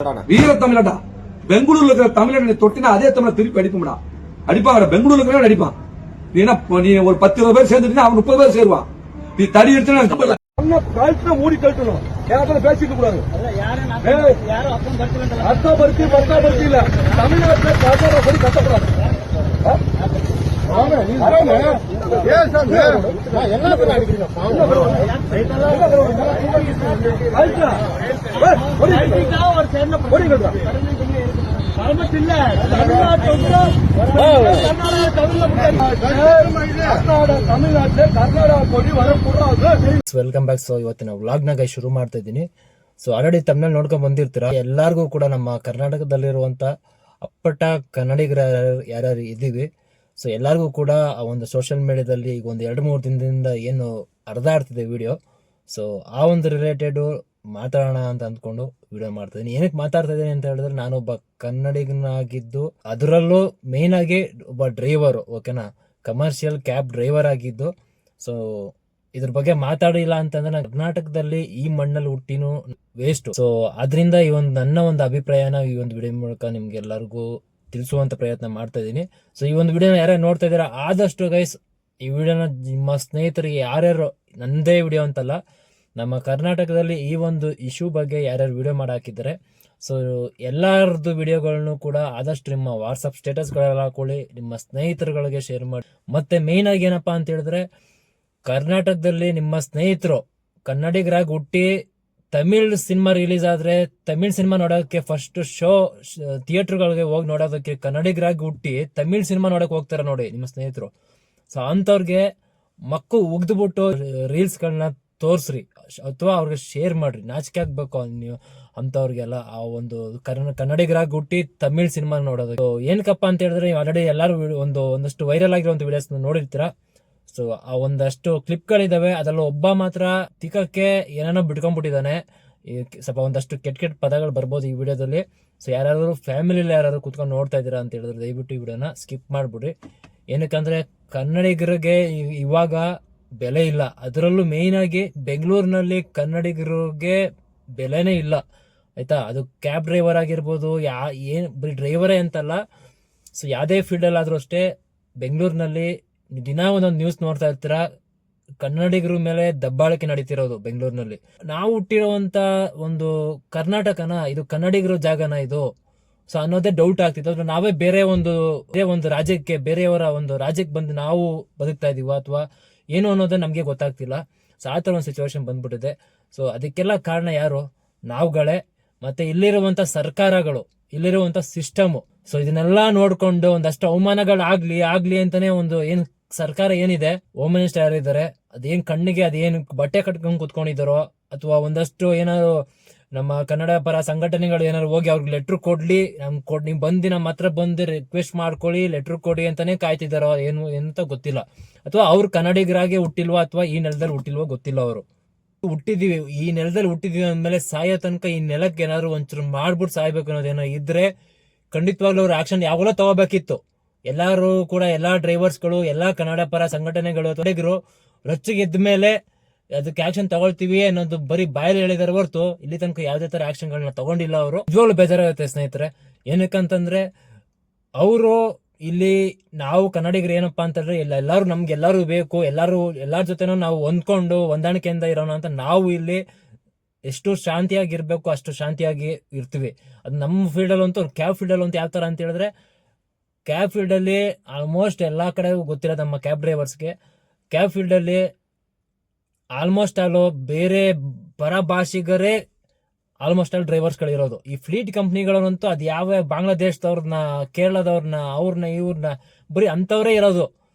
வீர தமிழடா பெங்களூர்ல இருக்கிற தமிழனை தொட்டினா அதே தமிழ திருப்பி அடிப்பா அடிப்பாங்க. பெங்களூர்ல இருக்கிற அடிப்பான். நீ என்ன நீ ஒரு 10-20 பேர் சேர்ந்துட்டீங்கன்னா அவன் 30 பேர் சேருவான். நீ தடி எடுத்து மூடி கழட்டணும். யாரும் பேசிட்டு கூடாது. அர்த்தப்படுத்தி பர்த்தாப்படுத்தி இல்ல தமிழ்நாட்டில் படி கட்டக்கூடாது. Welcome back. ಸೊ ಇವತ್ತಿನ ವ್ಲಾಗ್ನಾಗ ಶುರು ಮಾಡ್ತಾ ಇದ್ದೀನಿ. ಸೊ ಆಲ್ರೆಡಿ ತಮ್ಮಲ್ಲಿ ನೋಡ್ಕೊಂಡ್ ಬಂದಿರ್ತೀರಾ. ಎಲ್ಲಾರ್ಗೂ ಕೂಡ ನಮ್ಮ ಕರ್ನಾಟಕದಲ್ಲಿರುವಂತ ಅಪ್ಪಟ ಕನ್ನಡಿಗರ ಯಾರ್ಯಾರು ಇದೀವಿ. ಸೊ ಎಲ್ಲರಿಗೂ ಕೂಡ ಆ ಒಂದು ಸೋಷಿಯಲ್ ಮೀಡಿಯಾದಲ್ಲಿ ಈಗ ಒಂದು 2-3 ದಿನದಿಂದ ಏನು ಹರಿದಾಡ್ತಿದೆ ವಿಡಿಯೋ. ಸೊ ಆ ಒಂದು ರಿಲೇಟೆಡ್ ಮಾತಾಡೋಣ ಅಂತ ಅಂದ್ಕೊಂಡು ವಿಡಿಯೋ ಮಾಡ್ತಾ ಇದ್ದೀನಿ. ಏನಕ್ಕೆ ಮಾತಾಡ್ತಾ ಇದ್ದೀನಿ ಅಂತ ಹೇಳಿದ್ರೆ, ನಾನೊಬ್ಬ ಕನ್ನಡಿಗನಾಗಿದ್ದು, ಅದರಲ್ಲೂ ಮೇನ್ ಆಗಿ ಒಬ್ಬ ಡ್ರೈವರು, ಓಕೆನಾ, ಕಮರ್ಷಿಯಲ್ ಕ್ಯಾಬ್ ಡ್ರೈವರ್ ಆಗಿದ್ದು. ಸೊ ಇದ್ರ ಬಗ್ಗೆ ಮಾತಾಡಿಲ್ಲ ಅಂತಂದ್ರೆ ನಾನು ಕರ್ನಾಟಕದಲ್ಲಿ ಈ ಮಣ್ಣಲ್ಲಿ ಹುಟ್ಟಿನೂ ವೇಸ್ಟ್. ಸೊ ಅದರಿಂದ ಈ ಒಂದು ನನ್ನ ಒಂದು ಅಭಿಪ್ರಾಯನ ಈ ಒಂದು ವಿಡಿಯೋ ಮೂಲಕ ನಿಮ್ಗೆ ಎಲ್ಲರಿಗೂ ತಿಳಿಸುವಂತ ಪ್ರಯತ್ನ ಮಾಡ್ತಾ ಇದ್ದೀನಿ. ಸೊ ಈ ಒಂದು ವಿಡಿಯೋನ ಯಾರ್ಯಾರು ನೋಡ್ತಾ ಇದ್ದೀರಾ, ಆದಷ್ಟು ಗೈಸ್ ಈ ವಿಡಿಯೋನ ನಿಮ್ಮ ಸ್ನೇಹಿತರಿಗೆ ಯಾರ್ಯಾರು, ನಂದೇ ವಿಡಿಯೋ ಅಂತಲ್ಲ, ನಮ್ಮ ಕರ್ನಾಟಕದಲ್ಲಿ ಈ ಒಂದು ಇಶ್ಯೂ ಬಗ್ಗೆ ಯಾರ್ಯಾರು ವಿಡಿಯೋ ಮಾಡಾಕಿದ್ದಾರೆ, ಸೊ ಎಲ್ಲರದ್ದು ವಿಡಿಯೋಗಳನ್ನು ಕೂಡ ಆದಷ್ಟು ನಿಮ್ಮ ವಾಟ್ಸಪ್ ಸ್ಟೇಟಸ್ಗಳೆಲ್ಲ ಹಾಕೊಳ್ಳಿ, ನಿಮ್ಮ ಸ್ನೇಹಿತರುಗಳಿಗೆ ಶೇರ್ ಮಾಡಿ. ಮತ್ತೆ ಮೇನ್ ಆಗಿ ಏನಪ್ಪಾ ಅಂತ ಹೇಳಿದ್ರೆ, ಕರ್ನಾಟಕದಲ್ಲಿ ನಿಮ್ಮ ಸ್ನೇಹಿತರು ಕನ್ನಡಿಗರಾಗಿ ಹುಟ್ಟಿ ತಮಿಳ್ ಸಿನಿಮಾ ರಿಲೀಸ್ ಆದ್ರೆ ತಮಿಳ್ ಸಿನಿಮಾ ನೋಡೋಕೆ ಫಸ್ಟ್ ಶೋ ಥಿಯೇಟರ್ಗಳಿಗೆ ಹೋಗಿ ನೋಡೋದಕ್ಕೆ ಕನ್ನಡಿಗರಾಗಿ ಹುಟ್ಟಿ ತಮಿಳ್ ಸಿನಿಮಾ ನೋಡಕ್ ಹೋಗ್ತಾರ ನೋಡಿ ನಿಮ್ಮ ಸ್ನೇಹಿತರು. ಸೊ ಅಂತವ್ರಿಗೆ ಮಕ್ಕು ಉಗ್ದ್ಬಿಟ್ಟು ರೀಲ್ಸ್ಗಳನ್ನ ತೋರ್ಸ್ರಿ ಅಥವಾ ಅವ್ರಿಗೆ ಶೇರ್ ಮಾಡ್ರಿ. ನಾಚಿಕೆ ಆಗ್ಬೇಕು ನೀವು ಅಂತವ್ರಿಗೆಲ್ಲ. ಆ ಒಂದು ಕನ್ನಡಿಗರಾಗಿ ಹುಟ್ಟಿ ತಮಿಳ್ ಸಿನಿಮಾ ನೋಡೋದು ಏನಕ್ಕಪ್ಪ ಅಂತ ಹೇಳಿದ್ರೆ, ಆಲ್ರೆಡಿ ಎಲ್ಲರೂ ಒಂದಷ್ಟು ವೈರಲ್ ಆಗಿರುವಂತ ವಿಡಿಯೋಸ್ ನೋಡಿರ್ತೀರಾ. ಸೊ ಆ ಒಂದಷ್ಟು ಕ್ಲಿಪ್ಗಳಿದಾವೆ, ಅದರಲ್ಲೂ ಒಬ್ಬ ಮಾತ್ರ ತಿಕ್ಕಕ್ಕೆ ಏನೇನೋ ಬಿಟ್ಕೊಂಡ್ಬಿಟ್ಟಿದ್ದಾನೆ. ಸ್ವಲ್ಪ ಒಂದಷ್ಟು ಕೆಟ್ಟ ಪದಗಳು ಬರ್ಬೋದು ಈ ವಿಡಿಯೋದಲ್ಲಿ. ಸೊ ಯಾರಾದ್ರೂ ಫ್ಯಾಮಿಲಿಯಲ್ಲಿ ಯಾರಾದ್ರೂ ಕುತ್ಕೊಂಡು ನೋಡ್ತಾ ಇದ್ದೀರಾ ಅಂತ ಹೇಳಿದ್ರೆ ದಯವಿಟ್ಟು ಈ ವಿಡಿಯೋನ ಸ್ಕಿಪ್ ಮಾಡ್ಬಿಡ್ರಿ. ಏನಕ್ಕಂದ್ರೆ ಕನ್ನಡಿಗರಿಗೆ ಇವಾಗ ಬೆಲೆ ಇಲ್ಲ. ಅದರಲ್ಲೂ ಮೇನ್ ಆಗಿ ಬೆಂಗಳೂರಿನಲ್ಲಿ ಕನ್ನಡಿಗರಿಗೆ ಬೆಲೆನೇ ಇಲ್ಲ, ಆಯ್ತಾ. ಅದು ಕ್ಯಾಬ್ ಡ್ರೈವರ್ ಆಗಿರ್ಬೋದು, ಬರೀ ಡ್ರೈವರೇ ಅಂತಲ್ಲ, ಸೊ ಯಾವುದೇ ಫೀಲ್ಡಲ್ಲಿ ಆದ್ರೂ ಅಷ್ಟೇ, ಬೆಂಗಳೂರಿನಲ್ಲಿ ದಿನ ಒಂದೊಂದು ನ್ಯೂಸ್ ನೋಡ್ತಾ ಇರ್ತೀರಾ, ಕನ್ನಡಿಗರ ಮೇಲೆ ದಬ್ಬಾಳಿಕೆ ನಡೀತಿರೋದು ಬೆಂಗಳೂರಿನಲ್ಲಿ. ನಾವು ಹುಟ್ಟಿರುವಂತ ಒಂದು ಕರ್ನಾಟಕನ, ಇದು ಕನ್ನಡಿಗರ ಜಾಗನ ಇದು, ಸೊ ಅನ್ನೋದೇ ಡೌಟ್ ಆಗ್ತಿತ್ತು. ನಾವೇ ಬೇರೆ ಒಂದು ರಾಜ್ಯಕ್ಕೆ, ಬೇರೆಯವರ ಒಂದು ರಾಜ್ಯಕ್ಕೆ ಬಂದು ನಾವು ಬದುಕ್ತಾ ಇದೀವ ಅಥವಾ ಏನು ಅನ್ನೋದೇ ನಮ್ಗೆ ಗೊತ್ತಾಗ್ತಿಲ್ಲ. ಸೊ ಆ ತರ ಒಂದು ಸಿಚುವೇಶನ್ ಬಂದ್ಬಿಟ್ಟಿದೆ. ಸೊ ಅದಕ್ಕೆಲ್ಲ ಕಾರಣ ಯಾರು? ನಾವುಗಳೇ. ಮತ್ತೆ ಇಲ್ಲಿರುವಂತ ಸರ್ಕಾರಗಳು, ಇಲ್ಲಿರುವಂತ ಸಿಸ್ಟಮ್. ಸೊ ಇದನ್ನೆಲ್ಲ ನೋಡ್ಕೊಂಡು ಒಂದಷ್ಟು ಅವಮಾನಗಳು ಆಗ್ಲಿ ಅಂತಾನೆ ಒಂದು ಏನ್ ಸರ್ಕಾರ ಏನಿದೆ, ಹೋಮ್ ಮಿನಿಸ್ಟರ್ ಯಾರಿದ್ದಾರೆ, ಅದೇನ್ ಕಣ್ಣಿಗೆ ಅದೇನ್ ಬಟ್ಟೆ ಕಟ್ಕೊಂಡ್ ಕುತ್ಕೊಂಡಿದ್ದಾರೋ, ಅಥವಾ ಒಂದಷ್ಟು ಏನಾದ್ರು ನಮ್ಮ ಕನ್ನಡ ಪರ ಸಂಘಟನೆಗಳು ಏನಾದ್ರು ಹೋಗಿ ಅವ್ರಿಗೆ ಲೆಟರ್ ಕೊಡ್ಲಿ, ನೀವು ಬಂದು ನಮ್ಮ ಹತ್ರ ಬಂದು ರಿಕ್ವೆಸ್ಟ್ ಮಾಡ್ಕೊಳ್ಳಿ, ಲೆಟರ್ ಕೊಡಿ ಅಂತಾನೆ ಕಾಯ್ತಿದಾರೋ ಏನು ಅಂತ ಗೊತ್ತಿಲ್ಲ. ಅಥವಾ ಅವ್ರು ಕನ್ನಡಿಗರಾಗಿ ಹುಟ್ಟಿಲ್ವಾ ಅಥವಾ ಈ ನೆಲದಲ್ಲಿ ಹುಟ್ಟಿಲ್ವೋ ಗೊತ್ತಿಲ್ಲ. ಅವರು ಹುಟ್ಟಿದೀವಿ, ಈ ನೆಲದಲ್ಲಿ ಹುಟ್ಟಿದೀವಿ ಅಂದ್ಮೇಲೆ ಸಾಯೋ ತನಕ ಈ ನೆಲಕ್ಕೆ ಏನಾದ್ರು ಒಂಚೂರು ಮಾಡ್ಬಿಟ್ಟು ಸಾಯ್ಬೇಕು ಅನ್ನೋದೇನೋ ಇದ್ರೆ ಖಂಡಿತವಾಗ್ಲೂ ಅವ್ರ ಆಕ್ಷನ್ ಯಾವಾಗಲೂ ತಗೋಬೇಕಿತ್ತು. ಎಲ್ಲಾರು ಕೂಡ, ಎಲ್ಲಾ ಡ್ರೈವರ್ಸ್ಗಳು, ಎಲ್ಲಾ ಕನ್ನಡ ಪರ ಸಂಘಟನೆಗಳು ತೊಡಗಿರು ರೊಚ್ಚಿಗೆ ಎದ್ದ ಮೇಲೆ ಅದಕ್ಕೆ ಆಕ್ಷನ್ ತಗೊಳ್ತೀವಿ ಅನ್ನೋದು ಬರೀ ಬಾಯಲ್ಲಿ ಹೇಳಿದಾರೆ ಹೊರತು ಇಲ್ಲಿ ತನಕ ಯಾವುದೇ ತರ ಆಕ್ಷನ್ ಗಳನ್ನ ತಗೊಂಡಿಲ್ಲ. ಅವರು ನಿಜವಾಗ್ಲೂ ಬೇಜಾರಾಗುತ್ತೆ ಸ್ನೇಹಿತರೆ. ಏನಕ್ಕಂತಂದ್ರೆ ಅವರು ಇಲ್ಲಿ ನಾವು ಕನ್ನಡಿಗರು ಏನಪ್ಪಾ ಅಂತಂದ್ರೆ ಎಲ್ಲಾರು ನಮ್ಗೆ ಎಲ್ಲಾರು ಬೇಕು, ಎಲ್ಲಾರ ಜೊತೆನೂ ನಾವು ಹೊಂದ್ಕೊಂಡು ಹೊಂದಾಣಿಕೆಯಿಂದ ಇರೋಣ ಅಂತ ನಾವು ಇಲ್ಲಿ ಎಷ್ಟು ಶಾಂತಿಯಾಗಿರ್ಬೇಕು ಅಷ್ಟು ಶಾಂತಿಯಾಗಿ ಇರ್ತೀವಿ. ಅದು ನಮ್ಮ ಫೀಲ್ಡ್ ಅಲ್ಲಿ ಅಂತೂ, ಕ್ಯಾಬ್ ಫೀಲ್ಡ್ ಅಲ್ಲಿ ಅಂತೂ ಯಾವ ತರ ಅಂತ ಹೇಳಿದ್ರೆ, ಕ್ಯಾಬ್ ಫೀಲ್ಡ್ ಅಲ್ಲಿ ಆಲ್ಮೋಸ್ಟ್ ಎಲ್ಲಾ ಕಡೆ ಗೊತ್ತಿರೋ ನಮ್ಮ ಕ್ಯಾಬ್ ಡ್ರೈವರ್ಸ್ಗೆ, ಕ್ಯಾಬ್ ಫೀಲ್ಡ್ ಅಲ್ಲಿ ಆಲ್ಮೋಸ್ಟ್ ಆಲ್ ಬೇರೆ ಪರಭಾಷಿಗರೇ ಆಲ್ಮೋಸ್ಟ್ ಆಲ್ ಡ್ರೈವರ್ಸ್ ಗಳಿರೋದು. ಈ ಫ್ಲೀಟ್ ಕಂಪ್ನಿಗಳಂತೂ ಅದು ಯಾವ ಬಾಂಗ್ಲಾದೇಶದವ್ರನ್ನ, ಕೇರಳದವ್ರನ್ನ, ಇವ್ರನ್ನ ಬರೀ ಅಂತವ್ರೇ ಇರೋದು.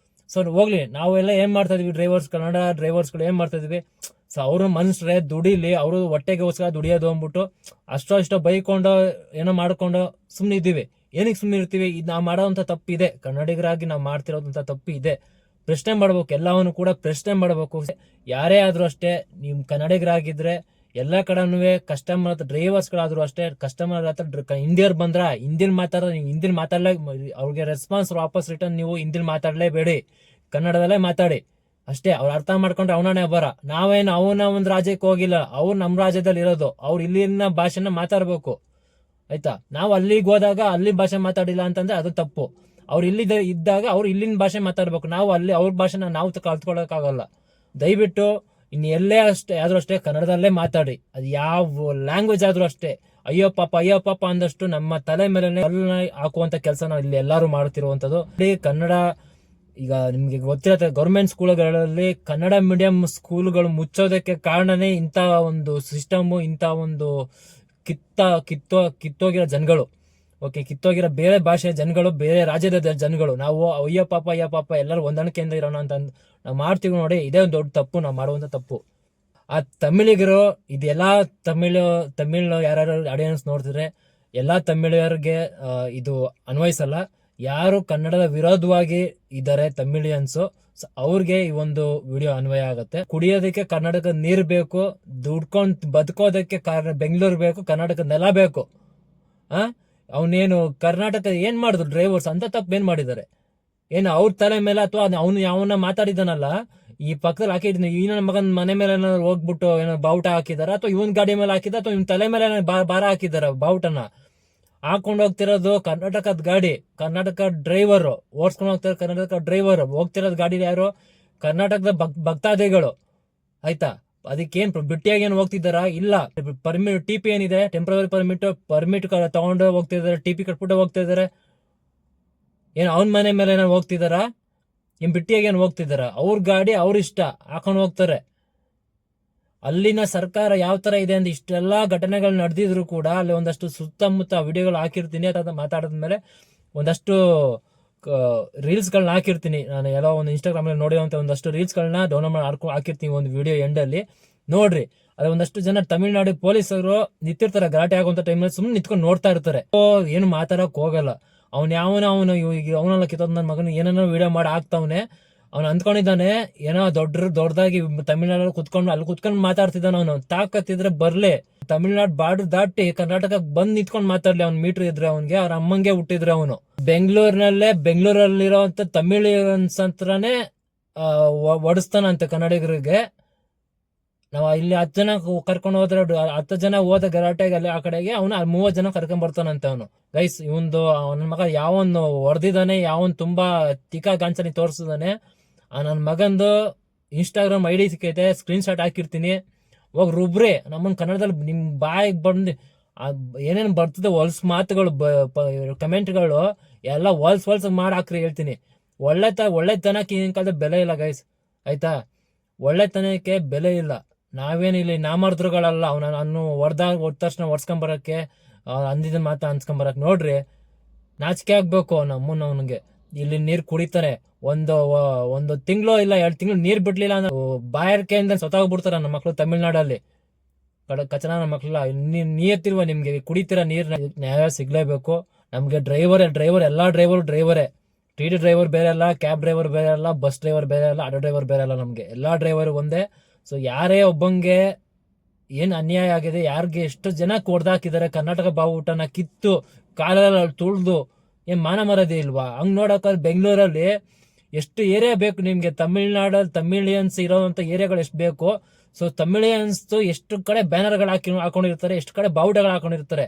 ಸೊ ಹೋಗ್ಲಿ, ನಾವೆಲ್ಲ ಏನ್ ಮಾಡ್ತಾ ಇದೀವಿ, ಕನ್ನಡ ಡ್ರೈವರ್ಸ್ಗಳು ಏನ್ ಮಾಡ್ತಾ ಇದೀವಿ, ಸೊ ಅವ್ರ ಮನುಷ್ಯರೇ ದುಡಿಲಿ, ಅವರು ಹೊಟ್ಟೆಗೋಸ್ಕರ ದುಡಿಯೋದು ಅಂದ್ಬಿಟ್ಟು ಅಷ್ಟೋ ಬೈಕೊಂಡು ಏನೋ ಮಾಡ್ಕೊಂಡು ಸುಮ್ನೆ ಇದ್ದೀವಿ. ಏನಕ್ಕೆ ಸುಮ್ಮನೆ ಇರ್ತೀವಿ? ಇದು ನಾವು ಮಾಡೋವಂಥ ತಪ್ಪಿದೆ, ಕನ್ನಡಿಗರಾಗಿ ನಾವು ಮಾಡ್ತಿರೋದಂಥ ತಪ್ಪು ಇದೆ. ಪ್ರಶ್ನೆ ಮಾಡ್ಬೇಕು, ಎಲ್ಲವನ್ನು ಕೂಡ ಪ್ರಶ್ನೆ ಮಾಡ್ಬೇಕು. ಯಾರೇ ಆದ್ರೂ ಅಷ್ಟೇ, ನೀವು ಕನ್ನಡಿಗರಾಗಿದ್ರೆ ಎಲ್ಲ ಕಡೆನೂ ಕಸ್ಟಮರ್ ಹತ್ರ, ಡ್ರೈವರ್ಸ್ಗಳಾದ್ರೂ ಅಷ್ಟೇ, ಕಸ್ಟಮರ್ ಹತ್ರ ಹಿಂದಿಯವ್ರು ಬಂದ್ರ ಹಿಂದಿಲ್ ಮಾತಾಡೋ, ನೀವು ಹಿಂದಿಲ್ ಮಾತಾಡ್ಲೇ, ಅವ್ರಿಗೆ ರೆಸ್ಪಾನ್ಸ್ ವಾಪಸ್ ರಿಟರ್ನ್ ನೀವು ಹಿಂದಿಲ್ ಮಾತಾಡ್ಲೇಬೇಡಿ, ಕನ್ನಡದಲ್ಲೇ ಮಾತಾಡಿ ಅಷ್ಟೇ. ಅವ್ರು ಅರ್ಥ ಮಾಡ್ಕೊಂಡ್ರೆ ಅವನೇ ಬರ. ಅವನ ಒಂದು ರಾಜ್ಯಕ್ಕೆ ಹೋಗಿಲ್ಲ, ಅವ್ರು ನಮ್ಮ ರಾಜ್ಯದಲ್ಲಿ ಇರೋದು, ಅವ್ರು ಇಲ್ಲಿನ ಭಾಷೆನ ಮಾತಾಡ್ಬೇಕು. ಆಯ್ತಾ. ನಾವು ಅಲ್ಲಿಗೆ ಹೋದಾಗ ಅಲ್ಲಿ ಭಾಷೆ ಮಾತಾಡಿಲ್ಲ ಅಂತಂದ್ರೆ ಅದು ತಪ್ಪು. ಅವ್ರು ಇಲ್ಲಿ ಇದ್ದಾಗ ಅವ್ರು ಇಲ್ಲಿನ ಭಾಷೆ ಮಾತಾಡ್ಬೇಕು. ನಾವು ಅಲ್ಲಿ ಅವ್ರ ಭಾಷೆನ ನಾವು ಕಲ್ತ್ಕೊಳ್ಳೋಕ್ಕಾಗಲ್ಲ. ದಯವಿಟ್ಟು ಇನ್ನು ಎಲ್ಲೇ ಆದ್ರೂ ಅಷ್ಟೇ ಕನ್ನಡದಲ್ಲೇ ಮಾತಾಡಿ. ಅದು ಯಾವ ಲ್ಯಾಂಗ್ವೇಜ್ ಆದ್ರೂ ಅಷ್ಟೇ. ಅಯ್ಯೋ ಪಾಪ ಅಂದಷ್ಟು ನಮ್ಮ ತಲೆ ಮೇಲೆ ಹಾಕುವಂತ ಕೆಲಸ ನಾವು ಇಲ್ಲಿ ಎಲ್ಲರೂ ಮಾಡ್ತಿರುವಂತದ್ದು. ಕನ್ನಡ ಈಗ ನಿಮ್ಗೆ ಗೊತ್ತಿರತ್ತೆ, ಗೌರ್ಮೆಂಟ್ ಸ್ಕೂಲ್ಗಳಲ್ಲಿ ಕನ್ನಡ ಮೀಡಿಯಂ ಸ್ಕೂಲ್ಗಳು ಮುಚ್ಚೋದಕ್ಕೆ ಕಾರಣನೇ ಇಂಥ ಒಂದು ಸಿಸ್ಟಮ್, ಇಂಥ ಒಂದು ಕಿತ್ತೋಗಿರೋ ಜನಗಳು. ಓಕೆ, ಕಿತ್ತೋಗಿರೋ ಬೇರೆ ಭಾಷೆಯ ಜನಗಳು, ಬೇರೆ ರಾಜ್ಯದ ಜನಗಳು. ನಾವು ಅಯ್ಯೋ ಪಾಪ ಎಲ್ಲರೂ ಹೊಂದಾಣಿಕೆಯಿಂದ ಇರೋಣ ಅಂತ ನಾವು ಮಾಡ್ತೀವಿ ನೋಡಿ. ಇದೇ ಒಂದು ದೊಡ್ಡ ತಪ್ಪು, ನಾವು ಮಾಡುವಂತ ತಪ್ಪು. ಆ ತಮಿಳಿಗರು ಇದೆಲ್ಲಾ ತಮಿಳ್ ಯಾರು ಆಡಿಯನ್ಸ್ ನೋಡ್ತಿದ್ರೆ ಎಲ್ಲಾ ತಮಿಳಿಯರಿಗೆ ಇದು ಅನ್ವಯಿಸಲ್ಲ. ಯಾರು ಕನ್ನಡದ ವಿರೋಧವಾಗಿ ಇದ್ದಾರೆ ತಮಿಳಿಯನ್ಸ್, ಅವ್ರಿಗೆ ಈ ಒಂದು ವಿಡಿಯೋ ಅನ್ವಯ ಆಗುತ್ತೆ. ಕುಡಿಯೋದಕ್ಕೆ ಕರ್ನಾಟಕದ ನೀರ್ ಬೇಕು, ದುಡ್ಕೊಂಡ್ ಬದುಕೋದಕ್ಕೆ ಬೆಂಗಳೂರು ಬೇಕು, ಕರ್ನಾಟಕದ ನೆಲ ಬೇಕು. ಅವನೇನು ಕರ್ನಾಟಕ ಏನ್ ಮಾಡಿದ್ರು ಡ್ರೈವರ್ಸ್ ಅಂತ ತಪ್ಪೇನ್ ಮಾಡಿದ್ದಾರೆ? ಏನು ಅವ್ರ ತಲೆ ಮೇಲೆ ಅಥವಾ ಅವನು ಯಾವನ್ನ ಮಾತಾಡಿದಾನಲ್ಲ ಈ ಪಕ್ಕದಲ್ಲಿ ಹಾಕಿದ್ದೀನಿ ಈ ನನ್ನ ಮಗನ ಮನೆ ಮೇಲೆ ಹೋಗ್ಬಿಟ್ಟು ಏನೋ ಬಾವುಟ ಹಾಕಿದಾರ, ಅಥವಾ ಇವನ್ ಗಾಡಿ ಮೇಲೆ ಹಾಕಿದ, ಅಥವಾ ಇವನ್ ತಲೆ ಮೇಲೆ ಭಾರ ಹಾಕಿದಾರ, ಬಾವುಟನ ಹಾಕೊಂಡು ಹೋಗ್ತಿರೋದು ಕರ್ನಾಟಕದ ಗಾಡಿ, ಕರ್ನಾಟಕ ಡ್ರೈವರ್ ಓಡಿಸ್ಕೊಂಡು ಹೋಗ್ತಾರೆ, ಕರ್ನಾಟಕ ಡ್ರೈವರ್ ಹೋಗ್ತಿರೋದು ಗಾಡಿ ಯಾರು? ಕರ್ನಾಟಕದ ಭಕ್ತಾದಿಗಳು. ಆಯ್ತಾ, ಅದಕ್ಕೇನ್ ಬಿಟ್ಟಿಯಾಗಿ ಏನು ಹೋಗ್ತಿದ್ದಾರಾ? ಇಲ್ಲ. ಪರ್ಮಿಟ್ TP ಏನಿದೆ, ಟೆಂಪ್ರವರಿ ಪರ್ಮಿಟ್ ತಗೊಂಡು ಹೋಗ್ತಿದ್ದಾರೆ, TP ಕಟ್ಬಿಟ್ಟು ಹೋಗ್ತಾ ಇದಾರೆ. ಏನ್ ಅವನ್ ಮನೆ ಮೇಲೆ ಏನೋ ಹೋಗ್ತಿದಾರಾ? ಏನ್ ಬಿಟ್ಟಿಯಾಗಿ ಏನು ಹೋಗ್ತಿದಾರ? ಅವ್ರ ಗಾಡಿ ಅವ್ರ ಇಷ್ಟ, ಹಾಕೊಂಡು ಹೋಗ್ತಾರೆ. ಅಲ್ಲಿನ ಸರ್ಕಾರ ಯಾವ ತರ ಇದೆ ಅಂತ ಇಷ್ಟೆಲ್ಲಾ ಘಟನೆಗಳು ನಡೆದಿದ್ರು ಕೂಡ ಅಲ್ಲಿ ಒಂದಷ್ಟು ಸುತ್ತಮುತ್ತ ವಿಡಿಯೋಗಳು ಹಾಕಿರ್ತೀನಿ. ಅಥವಾ ಮಾತಾಡಿದ್ಮೇಲೆ ಒಂದಷ್ಟು ರೀಲ್ಸ್ ಗಳನ್ನ ಹಾಕಿರ್ತೀನಿ. ನಾನು ಎಲ್ಲೋ ಒಂದು ಇನ್ಸ್ಟಾಗ್ರಾಮ್ ಅಲ್ಲಿ ನೋಡಿರುವಂತ ಒಂದಷ್ಟು ರೀಲ್ಸ್ ಗಳನ್ನ ಡೌನ್ಲೋಡ್ ಮಾಡಿ ಹಾಕಿರ್ತೀನಿ ಒಂದು ವಿಡಿಯೋ ಎಂಡ್ ಅಲ್ಲಿ ನೋಡ್ರಿ. ಅದ್ರ ಒಂದಷ್ಟು ಜನ ತಮಿಳ್ನಾಡು ಪೊಲೀಸರು ನಿಂತಿರ್ತಾರೆ ಗಲಾಟೆ ಆಗುವಂತ ಟೈಮಲ್ಲಿ, ಸುಮ್ಮನೆ ನಿಂತ್ಕೊಂಡು ನೋಡ್ತಾ ಇರ್ತಾರೆ. ಏನು ಮಾತಾಡಕ್ ಹೋಗಲ್ಲ. ಅವನೆಲ್ಲ ಕಿತ್ತೋದ್ ನನ್ನ ಮಗನ ಏನೇನೋ ವಿಡಿಯೋ ಮಾಡಿ ಹಾಕ್ತಾವನೆ. ಅವ್ನು ಅಂದ್ಕೊಂಡಿದ್ದಾನೆ ಏನೋ ದೊಡ್ಡದಾಗಿ ತಮಿಳ್ನಾಡಲ್ಲಿ ಅಲ್ಲಿ ಕುತ್ಕೊಂಡು ಮಾತಾಡ್ತಿದ್ದಾನ. ಅವನು ತಾಕತ್ತಿದ್ರೆ ಬರ್ಲಿ, ತಮಿಳ್ನಾಡು ಬಾರ್ಡರ್ ದಾಟಿ ಕರ್ನಾಟಕಕ್ಕೆ ಬಂದ್ ನಿಂತ್ಕೊಂಡು ಮಾತಾಡ್ಲಿ. ಅವ್ನ್ ಮೀಟರ್ ಇದ್ರೆ ಅವನ್ಗೆ ಅವ್ರ ಅಮ್ಮಂಗೆ ಹುಟ್ಟಿದ್ರೆ ಅವನು ಬೆಂಗಳೂರಲ್ಲಿರೋಂತ ತಮಿಳಿಯನ್ಸ್ ಅಂತಾನೆ ಓಡಿಸ್ತಾನಂತೆ ಕನ್ನಡಿಗರಿಗೆ. ನಾವು ಇಲ್ಲಿ 10 ಜನ ಕರ್ಕೊಂಡು ಹೋದ್ರೆ 10 ಜನ ಹೋದ ಗಲಾಟೆಗೆ ಅಲ್ಲಿ ಆ ಕಡೆಗೆ ಅವನು 30 ಜನ ಕರ್ಕೊಂಡ್ ಬರ್ತಾನಂತೆ ಅವನು. ಗೈಸ್, ಇವಂದು ನನ್ನ ಮಗ ಯಾವನ್ ಹೊಡೆದಿದ್ದಾನೆ, ಯಾವನ್ ತುಂಬಾ ತಿಕಾ ಗಾಂಚನಿ ತೋರಿಸಿದಾನೆ, ನನ್ನ ಮಗಂದು ಇನ್ಸ್ಟಾಗ್ರಾಮ್ ID ಸಿಕ್ಕೈತೆ, ಸ್ಕ್ರೀನ್ ಶಾಟ್ ಹಾಕಿರ್ತೀನಿ. ಹೋಗಿ ರುಬ್ರಿ ನಮ್ಮನ್ ಕನ್ನಡದಲ್ಲಿ ನಿಮ್ ಬಾಯಿಗೆ ಬಂದು ಏನೇನು ಬರ್ತದೆ ಹೊಲ್ಸ್ ಮಾತುಗಳು, ಕಮೆಂಟ್ಗಳು ಎಲ್ಲ ಹೊಲ್ಸ್ ಮಾಡಿ ಹಾಕ್ರಿ ಹೇಳ್ತೀನಿ. ಒಳ್ಳೆತನಕ್ಕೆ ಈಗಿನ ಕಾಲದ ಬೆಲೆ ಇಲ್ಲ ಗೈಸ್. ಆಯ್ತಾ, ಒಳ್ಳೆತನಕ್ಕೆ ಬೆಲೆ ಇಲ್ಲ. ನಾವೇನಿಲ್ಲ ನಾಮರ್ದ್ರುಗಳಲ್ಲ. ಅವನು ಹೊಡೆದ ತಕ್ಷಣ ಹೊಡ್ಸ್ಕೊಂಬರಕ್ಕೆ ಅಂದಿದ ಮಾತ ಅನ್ಸ್ಕೊಂಬರಕ್ ನೋಡ್ರಿ, ನಾಚಿಕೆ ಆಗ್ಬೇಕು ಅವನಿಗೆ. ಇಲ್ಲಿ ನೀರ್ ಕುಡಿತಾರೆ, ಒಂದು ತಿಂಗಳು ಇಲ್ಲ 2 ತಿಂಗಳು ನೀರ್ ಬಿಡ್ಲಿಲ್ಲ ಅಂದ್ರೆ ಬಾಯಾರಿಕೆಯಿಂದ ಸತ್ತೋಗ್ಬಿಡ್ತಾರ ನಮ್ಮ ಮಕ್ಳು ತಮಿಳ್ನಾಡಲ್ಲಿ. ಕಚನ ನಮ್ಮ ಮಕ್ಳೆಲ್ಲ ನೀರ್ತಿಲ್ವ ನಿಮ್ಗೆ, ಕುಡಿತೀರ ನೀರ್, ನ್ಯಾಯ ಸಿಗ್ಲೇಬೇಕು ನಮ್ಗೆ. ಡ್ರೈವರ್ ಎಲ್ಲಾ ಡ್ರೈವರೇ. TT ಡ್ರೈವರ್ ಬೇರೆ ಅಲ್ಲ, ಕ್ಯಾಬ್ ಡ್ರೈವರ್ ಬೇರೆ ಅಲ್ಲ, ಬಸ್ ಡ್ರೈವರ್ ಬೇರೆ ಅಲ್ಲ, ಆಟೋ ಡ್ರೈವರ್ ಬೇರೆ ಅಲ್ಲ. ನಮ್ಗೆ ಎಲ್ಲಾ ಡ್ರೈವರ್ ಒಂದೇ. ಸೊ ಯಾರೇ ಒಬ್ಬಂಗೆ ಏನ್ ಅನ್ಯಾಯ ಆಗಿದೆ, ಯಾರಿಗೆ ಎಷ್ಟು ಜನ ಕೊಡ್ದಾಕಿದ್ದಾರೆ, ಕರ್ನಾಟಕ ಬಾವುಟನ ಕಿತ್ತು ಕಾಲೆಲ್ಲ ತುಳ್ದು, ಏನ್ ಮಾನ ಮರದೇ ಇಲ್ವಾ? ಹಂಗ್ ನೋಡಕ್ ಬೆಂಗಳೂರಲ್ಲಿ ಎಷ್ಟು ಏರಿಯಾ ಬೇಕು ನಿಮ್ಗೆ? ತಮಿಳ್ನಾಡಲ್ಲಿ ತಮಿಳಿಯನ್ಸ್ ಇರೋಂತ ಏರಿಯಾಗಳು ಎಷ್ಟು ಬೇಕು? ಸೊ ತಮಿಳಿಯನ್ಸ್ ಎಷ್ಟು ಕಡೆ ಬ್ಯಾನರ್ಗಳು ಹಾಕೊಂಡಿರ್ತಾರೆ, ಎಷ್ಟು ಕಡೆ ಬಾವುಟಗಳು ಹಾಕೊಂಡಿರ್ತಾರೆ.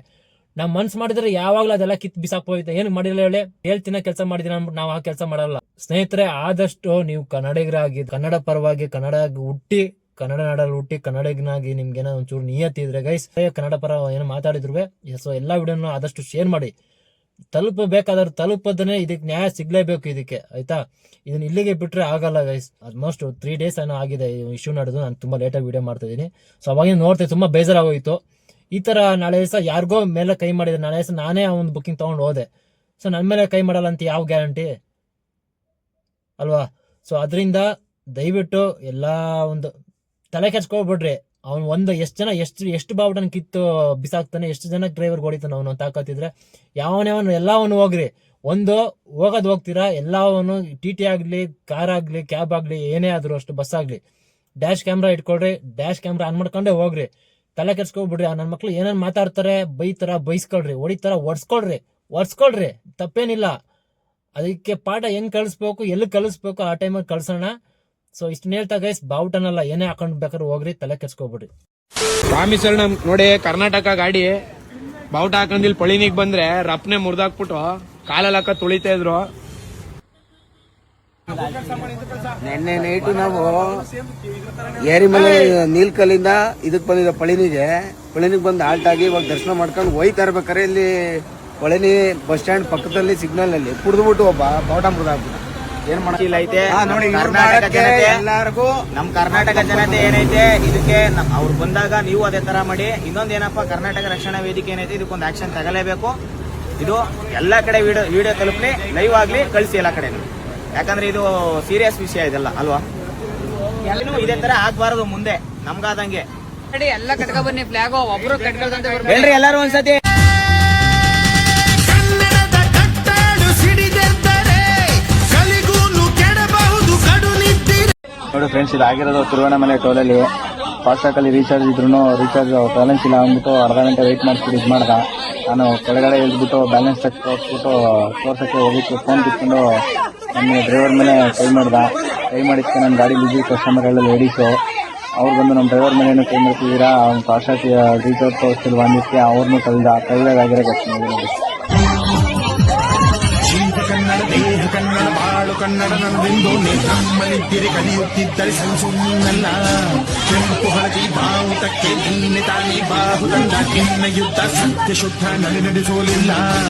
ನಾವ್ ಮನ್ಸ್ ಮಾಡಿದ್ರೆ ಯಾವಾಗ್ಲೂ ಅದೆಲ್ಲ ಕಿತ್ ಬಿಸಾಕ್ ಹೋಯ್ತು. ಏನ್ ಮಾಡಿಲ್ಲ ಹೇಳಿ, ಹೇಳ್ತಿನ ಕೆಲಸ ಮಾಡಿದಿನ ಅಂದ್ಬಿಟ್ಟು ನಾವು ಆ ಕೆಲಸ ಮಾಡಲ್ಲ. ಸ್ನೇಹಿತರೆ, ಆದಷ್ಟು ನೀವು ಕನ್ನಡಿಗರಾಗಿ, ಕನ್ನಡ ಪರವಾಗಿ, ಹುಟ್ಟಿ ಕನ್ನಡ ನಾಡಲ್ಲಿ ಹುಟ್ಟಿ ಕನ್ನಡಿಗನಾಗಿ ನಿಮ್ಗೇನೋ ಒಂಚೂರು ನಿಯತ್ತಿದ್ರೆ ಗೈಸ್, ಕನ್ನಡ ಪರ ಏನೋ ಮಾತಾಡಿದ್ರು ಸೊ ಎಲ್ಲಾ ವಿಡಿಯೋನ ಆದಷ್ಟು ಶೇರ್ ಮಾಡಿ. ತಲುಪಬೇಕಾದ್ರೆ ತಲುಪದನೆ, ಇದಕ್ಕೆ ನ್ಯಾಯ ಸಿಗ್ಲೇಬೇಕು ಇದಕ್ಕೆ. ಆಯ್ತಾ, ಇದನ್ನ ಇಲ್ಲಿಗೆ ಬಿಟ್ರೆ ಆಗಲ್ಲ ಗೈಸ್. ಆಲ್ಮೋಸ್ಟ್ 3 days ಏನೋ ಆಗಿದೆ ಇಶ್ಯೂ ನಡೆದು. ನಾನು ತುಂಬಾ ಲೇಟಾಗಿ ವಿಡಿಯೋ ಮಾಡ್ತಾ ಇದೀನಿ. ಸೊ ಅವಾಗಿನ ನೋಡ್ತೀನಿ, ತುಂಬಾ ಬೇಜಾರಾಗೋಯ್ತು. ಈ ತರ ನಾಳೆ ದಿವಸ ಯಾರಿಗೋ ಮೇಲೆ ಕೈ ಮಾಡಿದ್ರೆ, ನಾಳೆ ದಿವಸ ನಾನೇ ಒಂದು ಬುಕ್ಕಿಂಗ್ ತಗೊಂಡು ಹೋದೆ. ಸೊ ನನ್ನ ಮೇಲೆ ಕೈ ಮಾಡಲ್ಲ ಅಂತ ಯಾವ ಗ್ಯಾರಂಟಿ ಅಲ್ವಾ? ಸೊ ಅದರಿಂದ ದಯವಿಟ್ಟು ಎಲ್ಲಾ ಒಂದು ತಲೆ ಕೆಡ್ಸ್ಕೊಬಿಡ್ರಿ. ಅವ್ನು ಎಷ್ಟು ಬಾವುಟನ ಕಿತ್ತು ಬಿಸಾಕ್ತಾನೆ, ಎಷ್ಟು ಜನ ಡ್ರೈವರ್ ಹೊಡಿತಾನೆ ಅವನು ತಾಕತ್ತಿದ್ರೆ. ಎಲ್ಲವನು ಹೋಗ್ರಿ, ಹೋಗೋದು ಹೋಗ್ತೀರಾ, ಎಲ್ಲವನು TT ಆಗ್ಲಿ, ಕಾರ್ ಆಗ್ಲಿ, ಕ್ಯಾಬ್ ಆಗ್ಲಿ, ಏನೇ ಆದ್ರೂ ಅಷ್ಟು, ಬಸ್ ಆಗ್ಲಿ, ಡ್ಯಾಶ್ ಕ್ಯಾಮ್ರಾ ಇಟ್ಕೊಳ್ರಿ, ಡ್ಯಾಶ್ ಕ್ಯಾಮ್ರಾ ಆನ್ ಮಾಡ್ಕೊಂಡೇ ಹೋಗ್ರಿ. ತಲೆ ಕೆಡ್ಸ್ಕೊಬಿಡ್ರಿ. ನನ್ನ ಮಕ್ಳು ಏನೇನ್ ಮಾತಾಡ್ತಾರೆ, ಬೈಸ್ಕೊಳ್ರಿ, ಹೊಡಿತಾರ ಒಡ್ಸ್ಕೊಳ್ರಿ, ತಪ್ಪೇನಿಲ್ಲ. ಅದಕ್ಕೆ ಪಾಠ ಹೆಂಗ್ ಕಳಿಸ್ಬೇಕು, ಎಲ್ಲಿ ಕಳಿಸ್ಬೇಕು ಆ ಟೈಮಲ್ಲಿ ಕಳ್ಸೋಣ. ಸೊ ಇಷ್ಟನ್ನ ಹೇಳ್ತಾ ಗೈಸ್, ಬಾವುಟನಲ್ಲ ಏನೇ ಹಾಕೊಂಡ್ ಬೇಕಾದ್ರೆ ಹೋಗ್ರಿ, ತಲೆ ಕೆಡ್ಸ್ಕೊಬಿಡ್ರಿ. ರಾಮೇಶ್ವರಂ ನೋಡಿ, ಕರ್ನಾಟಕ ಗಾಡಿ ಬಾವುಟ ಹಾಕೊಂಡ್ ಇಲ್ಲಿ ಪಳಿನಿಗ್ ಬಂದ್ರೆ ರಪ್ನೆ ಮುರ್ದಾಕ್ಬಿಟ್ಟು ಕಾಲಲ್ಲಿ ಹಾಕ ತುಳಿತಾ ಇದ್ರು. ನಿನ್ನೆ ನೈಟು ನಾವು ಏರಿಮಲೆ ನೀಲ್ಕಲ್ಲಿಂದ ಇದಕ್ ಬಂದಿದ್ದ ಪಳಿನಿಗೆ ಬಂದು ಆಲ್ಟ್ ಆಗಿ ಇವಾಗ ದರ್ಶನ ಮಾಡ್ಕೊಂಡು ಹೋಯ್ತಾ ಇರ್ಬೇಕಾರೆ ಇಲ್ಲಿ ಪಳನಿ ಬಸ್ ಸ್ಟ್ಯಾಂಡ್ ಪಕ್ಕದಲ್ಲಿ ಸಿಗ್ನಲ್ ಅಲ್ಲಿ ಕುಡಿದ್ಬಿಟ್ಟು ಒಬ್ಬ ಬಾವುಟ ಮುರಿದಾಕ್ಬಿಟ್ಟ. ಏನ್ ಐತೆ ಕರ್ನಾಟಕ ಜನತೆ ಎಲ್ಲಾರ್ಗು ನಮ್ ಕರ್ನಾಟಕ ಜನತೆ ಏನೈತೆ ಇದಕ್ಕೆ ಅವ್ರು ಬಂದಾಗ ನೀವು ಅದೇ ತರ ಮಾಡಿ. ಇನ್ನೊಂದೇನಪ್ಪ, ಕರ್ನಾಟಕ ರಕ್ಷಣಾ ವೇದಿಕೆ ಏನೈತೆ ಇದಕ್ಕೊಂದು ಆಕ್ಷನ್ ತಗಲೇಬೇಕು. ಇದು ಎಲ್ಲಾ ಕಡೆ ವಿಡಿಯೋ ತಲುಪಲಿ, ಲೈವ್ ಆಗ್ಲಿ, ಕಳಿಸಿ ಎಲ್ಲಾ ಕಡೆ. ಯಾಕಂದ್ರೆ ಇದು ಸೀರಿಯಸ್ ವಿಷಯ ಇದೆಲ್ಲ ಅಲ್ವಾ. ಇದೇ ತರ ಆಗ್ಬಾರದು ಮುಂದೆ ನಮ್ಗಾದಂಗೆ. ಎಲ್ಲ ಕಟ್ಕ ಬನ್ನಿ ಫ್ಲಾಗ್ ಒಬ್ರು ಕಟ್ಕೊಳ್ದಂತೆ ಹೇಳ್ರಿ ಎಲ್ಲಾರು ಒಂದ್ಸತಿ. ನೋಡಿ ಫ್ರೆಂಡ್ಸ್, ಇದಾಗಿರೋದು ತಿರುವಣ್ಣಾಮಲೆ ಟೋಲಲ್ಲಿ. ಫಾಸ್ಟಾಗಲ್ಲಿ ರೀಚಾರ್ಜ್ ಇದ್ರು ರೀಚಾರ್ಜ್ ಬ್ಯಾಲೆನ್ಸ್ ಇಲ್ಲ ಅಂದ್ಬಿಟ್ಟು ಅರ್ಧ ಗಂಟೆ ವೆಯ್ಟ್ ಮಾಡಿಸ್ಬಿಟ್ಟು ಇದು ಮಾಡ್ದ. ನಾನು ಕೆಳಗಡೆ ಇಳಿದ್ಬಿಟ್ಟು ಬ್ಯಾಲೆನ್ಸ್ ಚೆಕ್ ತೋರಿಸ್ಬಿಟ್ಟು ತೋರ್ಸಕ್ಕೆ ಹೋಗಿತ್ತು. ಫೋನ್ ಕಿತ್ಕೊಂಡು ನನ್ನ ಡ್ರೈವರ್ ಮೇಲೆ ಕೈ ಮಾಡಿದ್ಕೆ ನನ್ನ ಗಾಡಿ ಬಿದ್ದು ಕಸ್ಟಮರ್ಗಳೆಲ್ಲ ಲೇಡೀಸು ಅವ್ರು ಬಂದು ನಮ್ಮ ಡ್ರೈವರ್ ಮೇಲೇನು ಕೈ ಮಾಡ್ತಿದ್ದೀರಾ, ಅವ್ನು ಫಾಸ್ಟಾಗಿ ರೀಚಾರ್ಜ್ ತೋರಿಸ್ತಿಲ್ವ ಅಂದಿದ್ದಕ್ಕೆ ಅವ್ರನ್ನೂ ಕಳೆದಾಗಿರೋ ಘಟನೆ ನೋಡಿ. ಕನ್ನಡ ದೇಹ ಕನ್ನಡ ಬಾಳು ಕನ್ನಡ ನನ್ನದೆಂದು ನಮ್ಮಲ್ಲಿದ್ದಿರಿ ಕಲಿಯುತ್ತಿದ್ದರೆ ಸಂಸುನ್ನಲ್ಲ. ಕೆಂಪು ಹಳದಿ ಬಾವುಟಕ್ಕೆ ನಿನ್ನೆ ತಾಯಿ ಬಾಹುದಂಡ ಕಿನ್ನ ಯುದ್ಧ ಸತ್ಯ ಶುದ್ಧ ನಡೆಸೋಲಿಲ್ಲ.